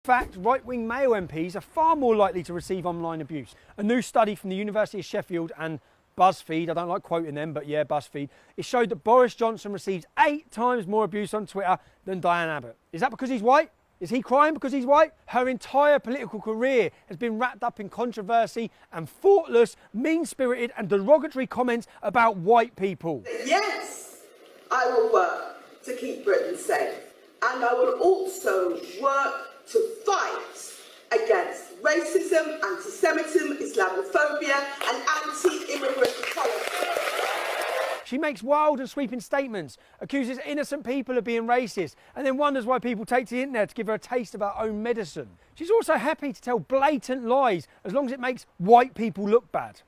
In fact, right-wing male MPs are far more likely to receive online abuse. A new study from the University of Sheffield and BuzzFeed, I don't like quoting them, but yeah, BuzzFeed, it showed that Boris Johnson receives 8 times more abuse on Twitter than Diane Abbott. Is that because he's white? Is he crying because he's white? Her entire political career has been wrapped up in controversy and thoughtless, mean-spirited and derogatory comments about white people. Yes, I will work to keep Britain safe. And I will also work to fight against racism, anti-Semitism, Islamophobia and anti-immigrant policy. She makes wild and sweeping statements, accuses innocent people of being racist, and then wonders why people take to the internet to give her a taste of her own medicine. She's also happy to tell blatant lies as long as it makes white people look bad.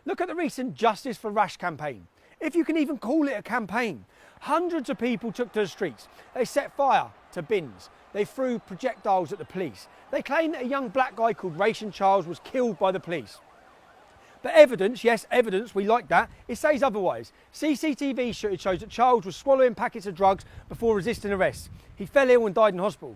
Look at the recent Justice for Rash campaign. If you can even call it a campaign. Hundreds of people took to the streets. They set fire to bins. They threw projectiles at the police. They claimed that a young black guy called Rayshon Charles was killed by the police. But evidence, yes, evidence, we like that, it says otherwise. CCTV footage shows that Charles was swallowing packets of drugs before resisting arrest. He fell ill and died in hospital.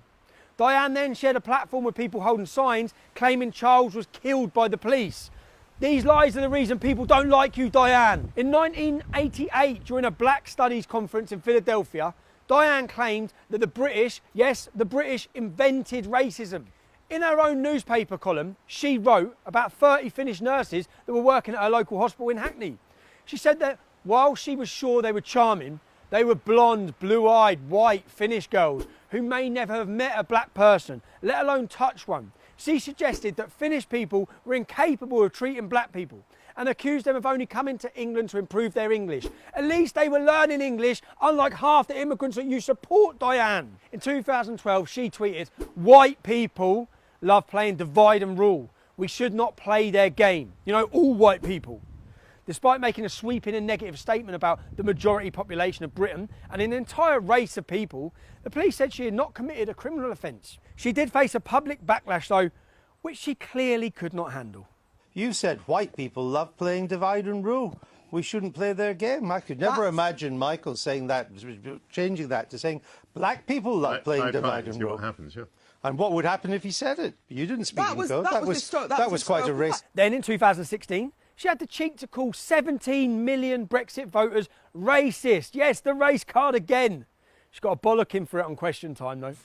Diane then shared a platform with people holding signs claiming Charles was killed by the police. These lies are the reason people don't like you, Diane. In 1988, during a Black Studies conference in Philadelphia, Diane claimed that the British, yes, the British invented racism. In her own newspaper column, she wrote about 30 Finnish nurses that were working at her local hospital in Hackney. She said that while she was sure they were charming, they were blonde, blue-eyed, white Finnish girls who may never have met a black person, let alone touch one. She suggested that Finnish people were incapable of treating black people and accused them of only coming to England to improve their English. At least they were learning English, unlike half the immigrants that you support, Diane. In 2012, she tweeted, "White people love playing divide and rule. We should not play their game." You know, all white people. Despite making a sweeping and negative statement about the majority population of Britain and an entire race of people, the police said she had not committed a criminal offence. She did face a public backlash though, which she clearly could not handle. You said white people love playing divide and rule. We shouldn't play their game. I could never imagine Michael saying that, changing that to saying black people love playing divide and rule. What happens, yeah. And what would happen if he said it? You didn't speak in code. That was quite a race. Then in 2016, she had the cheek to call 17 million Brexit voters racist. Yes, the race card again. She's got a bollocking for it on Question Time, though.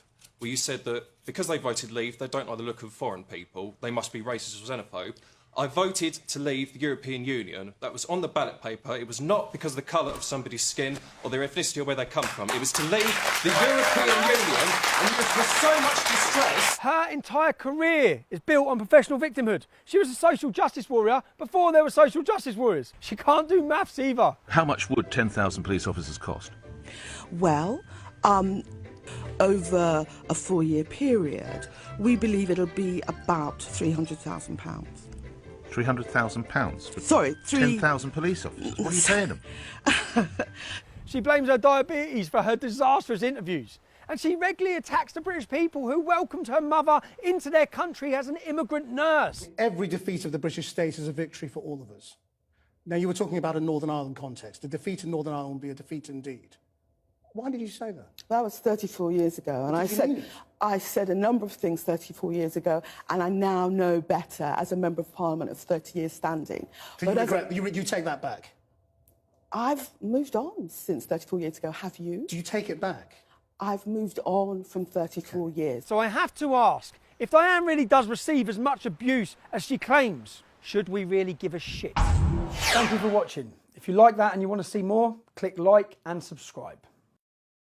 Well, you said that because they voted leave, they don't like the look of foreign people, they must be racist or xenophobe. I voted to leave the European Union. That was on the ballot paper. It was not because of the colour of somebody's skin or their ethnicity or where they come from. It was to leave the European Union, and it was with so much distress. Her entire career is built on professional victimhood. She was a social justice warrior before there were social justice warriors. She can't do maths either. How much would 10,000 police officers cost? Well, over a 4-year period, we believe it'll be about £300,000. £300,000 for Sorry, 10,000 police officers. What are you paying them? She blames her diabetes for her disastrous interviews. And she regularly attacks the British people who welcomed her mother into their country as an immigrant nurse. Every defeat of the British state is a victory for all of us. Now, you were talking about a Northern Ireland context. A defeat in Northern Ireland would be a defeat indeed. Why did you say that? That was 34 years ago, and I said a number of things 34 years ago, and I now know better as a Member of Parliament of 30 years standing. So you take that back? I've moved on since 34 years ago. Have you? Do you take it back? I've moved on from 34 years. So I have to ask, if Diane really does receive as much abuse as she claims, should we really give a shit? Thank you for watching. If you like that and you want to see more, click like and subscribe.